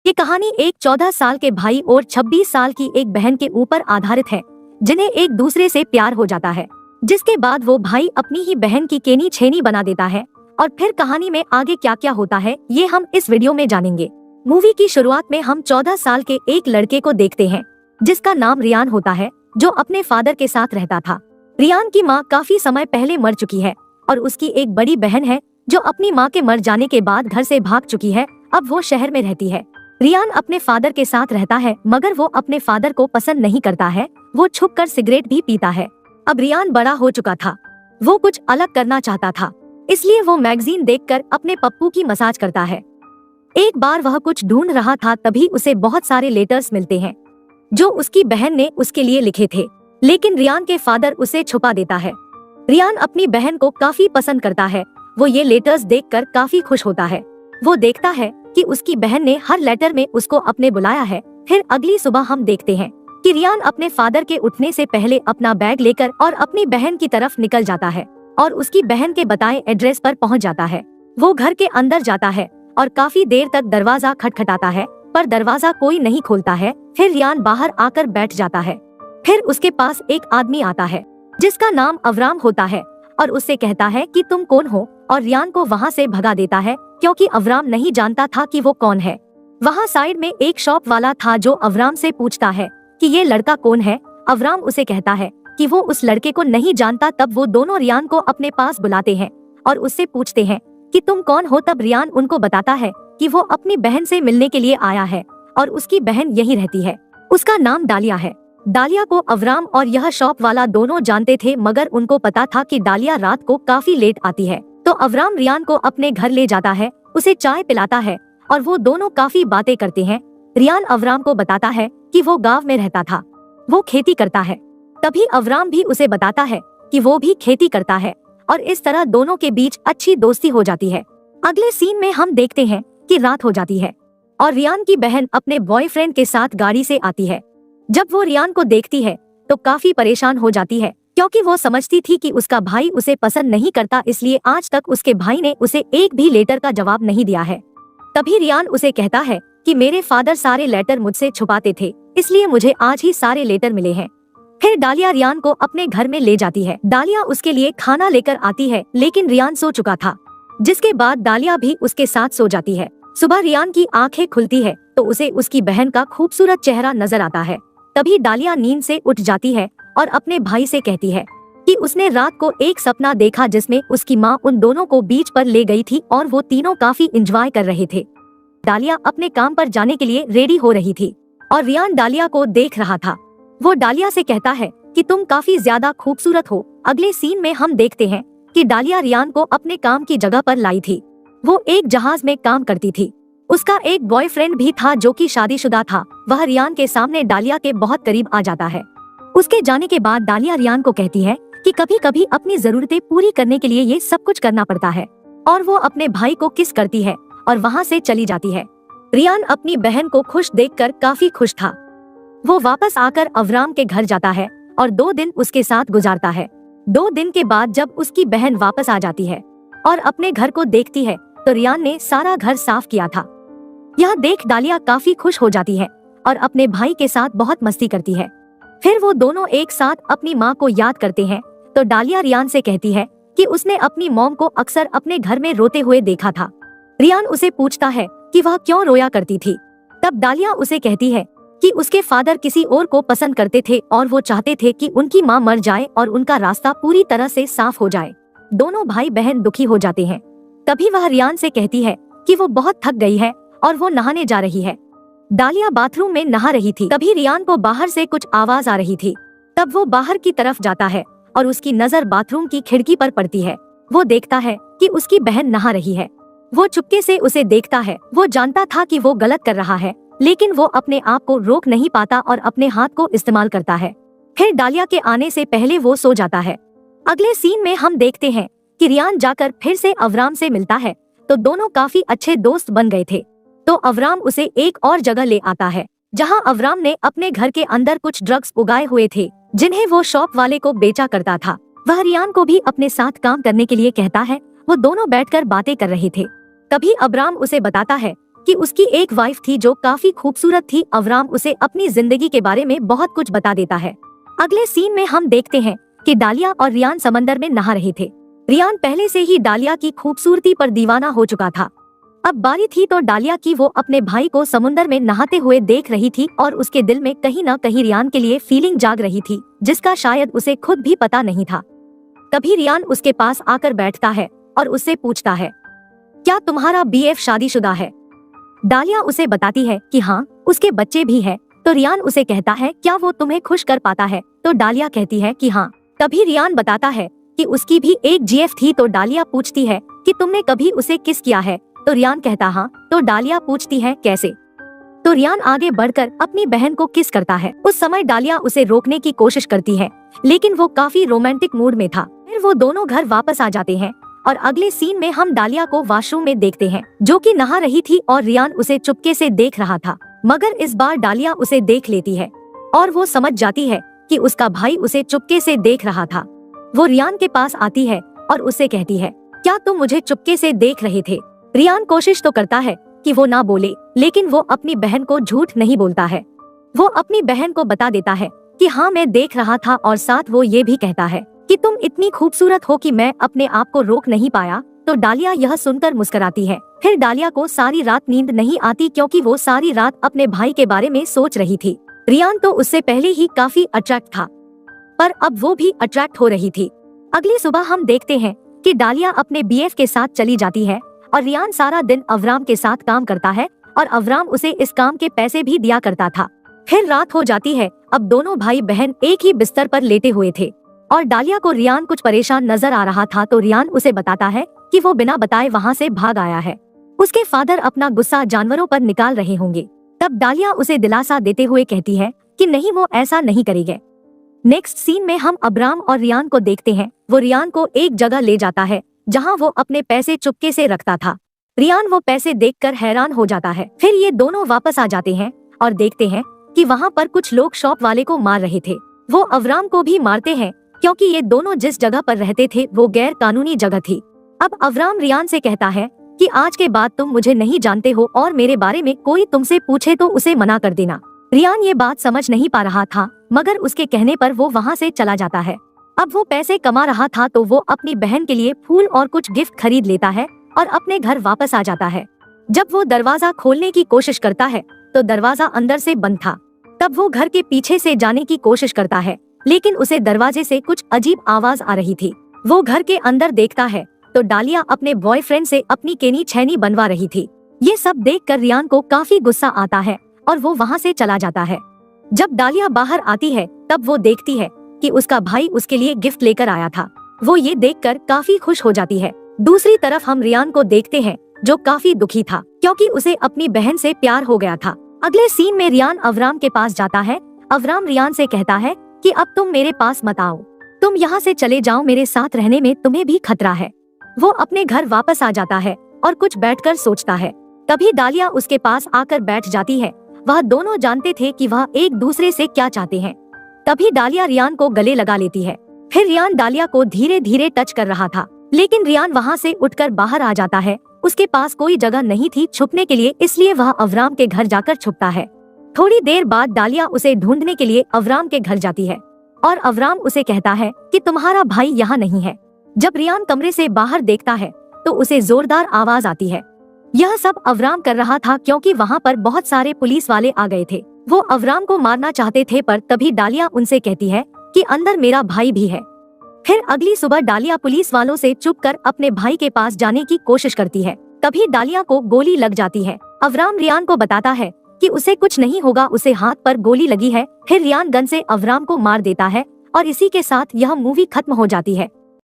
ये कहानी एक 14 साल के भाई और 26 साल की एक बहन के ऊपर आधारित है, जिन्हें एक दूसरे से प्यार हो जाता है, जिसके बाद वो भाई अपनी ही बहन की केनी छेनी बना देता है। और फिर कहानी में आगे क्या क्या होता है ये हम इस वीडियो में जानेंगे। मूवी की शुरुआत में हम 14 साल के एक लड़के को देखते हैं, जिसका नाम रियान होता है, जो अपने फादर के साथ रहता था। रियान की माँ काफी समय पहले मर चुकी है और उसकी एक बड़ी बहन है, जो अपनी माँ के मर जाने के बाद घर से भाग चुकी है। अब वो शहर में रहती है। रियान अपने फादर के साथ रहता है, मगर वो अपने फादर को पसंद नहीं करता है। वो छुपकर सिगरेट भी पीता है। अब रियान बड़ा हो चुका था, वो कुछ अलग करना चाहता था, इसलिए वो मैगजीन देखकर अपने पप्पू की मसाज करता है। एक बार वह कुछ ढूंढ रहा था, तभी उसे बहुत सारे लेटर्स मिलते हैं, जो उसकी बहन ने उसके लिए लिखे थे, लेकिन रियान के फादर उसे छुपा देता है। रियान अपनी बहन को काफी पसंद करता है। वो ये लेटर्स देखकर काफी खुश होता है। वो देखता है कि उसकी बहन ने हर लेटर में उसको अपने बुलाया है। फिर अगली सुबह हम देखते हैं कि रियान अपने फादर के उठने से पहले अपना बैग लेकर और अपनी बहन की तरफ निकल जाता है और उसकी बहन के बताए एड्रेस पर पहुंच जाता है। वो घर के अंदर जाता है और काफी देर तक दरवाजा खटखटाता है, पर दरवाजा कोई नहीं खोलता है। फिर रियान बाहर आकर बैठ जाता है। फिर उसके पास एक आदमी आता है, जिसका नाम अवराम होता है, और उससे कहता है कि तुम कौन हो, और रियान को वहाँ से भगा देता है, क्योंकि अवराम नहीं जानता था कि वो कौन है। वहाँ साइड में एक शॉप वाला था, जो अवराम से पूछता है कि ये लड़का कौन है। अवराम उसे कहता है कि वो उस लड़के को नहीं जानता। तब वो दोनों रियान को अपने पास बुलाते हैं और उससे पूछते हैं कि तुम कौन हो। तब रियान उनको बताता है कि वो अपनी बहन से मिलने के लिए आया है और उसकी बहन यहीं रहती है। उसका नाम डालिया है। डालिया को अवराम और यह शॉप वाला दोनों जानते थे, मगर उनको पता था कि डालिया रात को काफी लेट आती है। तो अवराम रियान को अपने घर ले जाता है, उसे चाय पिलाता है और वो दोनों काफी बातें करते हैं। रियान अवराम को बताता है कि वो गांव में रहता था, वो खेती करता है। तभी अवराम भी उसे बताता है कि वो भी खेती करता है, और इस तरह दोनों के बीच अच्छी दोस्ती हो जाती है। अगले सीन में हम देखते हैं कि रात हो जाती है और रियान की बहन अपने बॉयफ्रेंड के साथ गाड़ी से आती है। जब वो रियान को देखती है तो काफी परेशान हो जाती है, क्योंकि वो समझती थी कि उसका भाई उसे पसंद नहीं करता, इसलिए आज तक उसके भाई ने उसे एक भी लेटर का जवाब नहीं दिया है। तभी रियान उसे कहता है कि मेरे फादर सारे लेटर मुझसे छुपाते थे, इसलिए मुझे आज ही सारे लेटर मिले हैं। फिर डालिया रियान को अपने घर में ले जाती है। डालिया उसके लिए खाना लेकर आती है, लेकिन रियान सो चुका था, जिसके बाद डालिया भी उसके साथ सो जाती है। सुबह रियान की आंखें खुलती है तो उसे उसकी बहन का खूबसूरत चेहरा नजर आता है। तभी डालिया नींद से उठ जाती है और अपने भाई से कहती है कि उसने रात को एक सपना देखा, जिसमें उसकी माँ उन दोनों को बीच पर ले गई थी और वो तीनों काफी एंजॉय कर रहे थे। डालिया अपने काम पर जाने के लिए रेडी हो रही थी और रियान डालिया को देख रहा था। वो डालिया से कहता है कि तुम काफी ज्यादा खूबसूरत हो। अगले सीन में हम देखते हैं कि डालिया रियान को अपने काम की जगह पर लाई थी। वो एक जहाज में काम करती थी। उसका एक बॉयफ्रेंड भी था, जो कि शादीशुदा था। वह रियान के सामने डालिया के बहुत करीब आ जाता है। उसके जाने के बाद डालिया रियान को कहती है कि कभी कभी अपनी जरूरतें पूरी करने के लिए ये सब कुछ करना पड़ता है, और वो अपने भाई को किस करती है और वहाँ से चली जाती है। रियान अपनी बहन को खुश देखकर काफी खुश था। वो वापस आकर अवराम के घर जाता है और 2 दिन उसके साथ गुजारता है। 2 दिन के बाद जब उसकी बहन वापस आ जाती है और अपने घर को देखती है, तो रियान ने सारा घर साफ किया था। यह देख डालिया काफी खुश हो जाती है और अपने भाई के साथ बहुत मस्ती करती है। फिर वो दोनों एक साथ अपनी माँ को याद करते हैं। तो डालिया रियान से कहती है कि उसने अपनी मॉम को अक्सर अपने घर में रोते हुए देखा था। रियान उसे पूछता है कि वह क्यों रोया करती थी। तब डालिया उसे कहती है कि उसके फादर किसी और को पसंद करते थे और वो चाहते थे कि उनकी माँ मर जाए और उनका रास्ता पूरी तरह से साफ हो जाए। दोनों भाई बहन दुखी हो जाते हैं। तभी वह रियान से कहती है कि वो बहुत थक गई है और वो नहाने जा रही है। डालिया बाथरूम में नहा रही थी। तभी रियान को बाहर से कुछ आवाज आ रही थी। तब वो बाहर की तरफ जाता है और उसकी नजर बाथरूम की खिड़की पर पड़ती है। वो देखता है कि उसकी बहन नहा रही है। वो चुपके से उसे देखता है। वो जानता था कि वो गलत कर रहा है, लेकिन वो अपने आप को रोक नहीं पाता और अपने हाथ को इस्तेमाल करता है। फिर डालिया के आने से पहले वो सो जाता है। अगले सीन में हम देखते हैं कि रियान जाकर फिर से अवराम से मिलता है, तो दोनों काफी अच्छे दोस्त बन गए थे। तो अवराम उसे एक और जगह ले आता है, जहां अवराम ने अपने घर के अंदर कुछ ड्रग्स उगाए हुए थे, जिन्हें वो शॉप वाले को बेचा करता था। वह रियान को भी अपने साथ काम करने के लिए कहता है। वो दोनों बैठकर बातें कर रहे थे। तभी अवराम उसे बताता है कि उसकी एक वाइफ थी जो काफी खूबसूरत थी। अवराम उसे अपनी जिंदगी के बारे में बहुत कुछ बता देता है। अगले सीन में हम देखते हैं कि डालिया और रियान समंदर में नहा रहे थे। रियान पहले से ही डालिया की खूबसूरती पर दीवाना हो चुका था। अब बारी थी तो डालिया की वो अपने भाई को समुंदर में नहाते हुए देख रही थी और उसके दिल में कहीं न कहीं रियान के लिए फीलिंग जाग रही थी, जिसका शायद उसे खुद भी पता नहीं था। तभी रियान उसके पास आकर बैठता है और उससे पूछता है, क्या तुम्हारा बीएफ शादीशुदा है? डालिया उसे बताती है कि हाँ, उसके बच्चे भी हैं। तो रियान उसे कहता है, क्या वो तुम्हें खुश कर पाता है? तो डालिया कहती है कि हाँ। तभी रियान बताता है कि उसकी भी एक जीएफ थी। तो डालिया पूछती है कि तुमने कभी उसे किस किया है? तो रियान कहता हाँ। तो डालिया पूछती है कैसे? तो रियान आगे बढ़कर अपनी बहन को किस करता है। उस समय डालिया उसे रोकने की कोशिश करती है, लेकिन वो काफी रोमांटिक मूड में था। फिर वो दोनों घर वापस आ जाते हैं और अगले सीन में हम डालिया को वॉशरूम में देखते हैं, जो कि नहा रही थी और रियान उसे चुपके से देख रहा था। मगर इस बार डालिया उसे देख लेती है और वो समझ जाती है कि उसका भाई उसे चुपके से देख रहा था। वो रियान के पास आती है और उससे कहती है, क्या तुम मुझे चुपके से देख रहे थे? रियान कोशिश तो करता है कि वो ना बोले, लेकिन वो अपनी बहन को झूठ नहीं बोलता है। वो अपनी बहन को बता देता है कि हाँ, मैं देख रहा था, और साथ वो ये भी कहता है कि तुम इतनी खूबसूरत हो कि मैं अपने आप को रोक नहीं पाया। तो डालिया यह सुनकर मुस्कुराती है। फिर डालिया को सारी रात नींद नहीं आती, क्योंकि वो सारी रात अपने भाई के बारे में सोच रही थी। रियान तो उससे पहले ही काफी अट्रैक्ट था, पर अब वो भी अट्रैक्ट हो रही थी। अगली सुबह हम देखते हैं कि डालिया अपने बीएफ के साथ चली जाती है और रियान सारा दिन अवराम के साथ काम करता है और अवराम उसे इस काम के पैसे भी दिया करता था। फिर रात हो जाती है। अब दोनों भाई बहन एक ही बिस्तर पर लेटे हुए थे और डालिया को रियान कुछ परेशान नजर आ रहा था। तो रियान उसे बताता है कि वो बिना बताए वहाँ से भाग आया है। उसके फादर अपना गुस्सा जानवरों पर निकाल रहे होंगे। तब डालिया उसे दिलासा देते हुए कहती है कि नहीं, वो ऐसा नहीं करेंगे। नेक्स्ट सीन में हम अबराम और रियान को देखते हैं। वो रियान को एक जगह ले जाता है जहां वो अपने पैसे चुपके से रखता था। रियान वो पैसे देखकर हैरान हो जाता है। फिर ये दोनों वापस आ जाते हैं और देखते हैं कि वहां पर कुछ लोग शॉप वाले को मार रहे थे। वो अवराम को भी मारते हैं, क्योंकि ये दोनों जिस जगह पर रहते थे वो गैर कानूनी जगह थी। अब अवराम रियान से कहता है कि आज के बाद तुम मुझे नहीं जानते हो और मेरे बारे में कोई तुमसे पूछे तो उसे मना कर देना। रियान ये बात समझ नहीं पा रहा था, मगर उसके कहने पर वो वहाँ से चला जाता है। अब वो पैसे कमा रहा था तो वो अपनी बहन के लिए फूल और कुछ गिफ्ट खरीद लेता है और अपने घर वापस आ जाता है। जब वो दरवाजा खोलने की कोशिश करता है तो दरवाजा अंदर से बंद था। तब वो घर के पीछे से जाने की कोशिश करता है, लेकिन उसे दरवाजे से कुछ अजीब आवाज आ रही थी। वो घर के अंदर देखता है तो डालिया अपने बॉयफ्रेंड से अपनी केनी छैनी बनवा रही थी। ये सब देखकर रियान को काफी गुस्सा आता है और वो वहाँ से चला जाता है। जब डालिया बाहर आती है तब वो देखती है कि उसका भाई उसके लिए गिफ्ट लेकर आया था। वो ये देखकर काफी खुश हो जाती है। दूसरी तरफ हम रियान को देखते हैं जो काफी दुखी था, क्योंकि उसे अपनी बहन से प्यार हो गया था। अगले सीन में रियान अवराम के पास जाता है। अवराम रियान से कहता है कि अब तुम मेरे पास मत आओ, तुम यहाँ से चले जाओ, मेरे साथ रहने में तुम्हें भी खतरा है। वो अपने घर वापस आ जाता है और कुछ बैठकर सोचता है। तभी डालिया उसके पास आकर बैठ जाती है। वह दोनों जानते थे कि वह एक दूसरे से क्या चाहते हैं। तभी डालिया रियान को गले लगा लेती है। फिर रियान डालिया को धीरे धीरे टच कर रहा था, लेकिन रियान वहाँ से उठकर बाहर आ जाता है। उसके पास कोई जगह नहीं थी छुपने के लिए, इसलिए वह अवराम के घर जाकर छुपता है। थोड़ी देर बाद डालिया उसे ढूंढने के लिए अवराम के घर जाती है और अवराम उसे कहता है कि तुम्हारा भाई यहाँ नहीं है। जब रियान कमरे से बाहर देखता है तो उसे जोरदार आवाज आती है। यह सब अवराम कर रहा था क्योंकि वहाँ पर बहुत सारे पुलिस वाले आ गए थे। वो अवराम को मारना चाहते थे, पर तभी डालिया उनसे कहती है कि अंदर मेरा भाई भी है। फिर अगली सुबह डालिया पुलिस वालों से छुपकर अपने भाई के पास जाने की कोशिश करती है। तभी डालिया को गोली लग जाती है। अवराम रियान को बताता है कि उसे कुछ नहीं होगा, उसे हाथ पर गोली लगी है। फिर रियान गन से अवराम को मार देता है और इसी के साथ यह मूवी खत्म हो जाती है।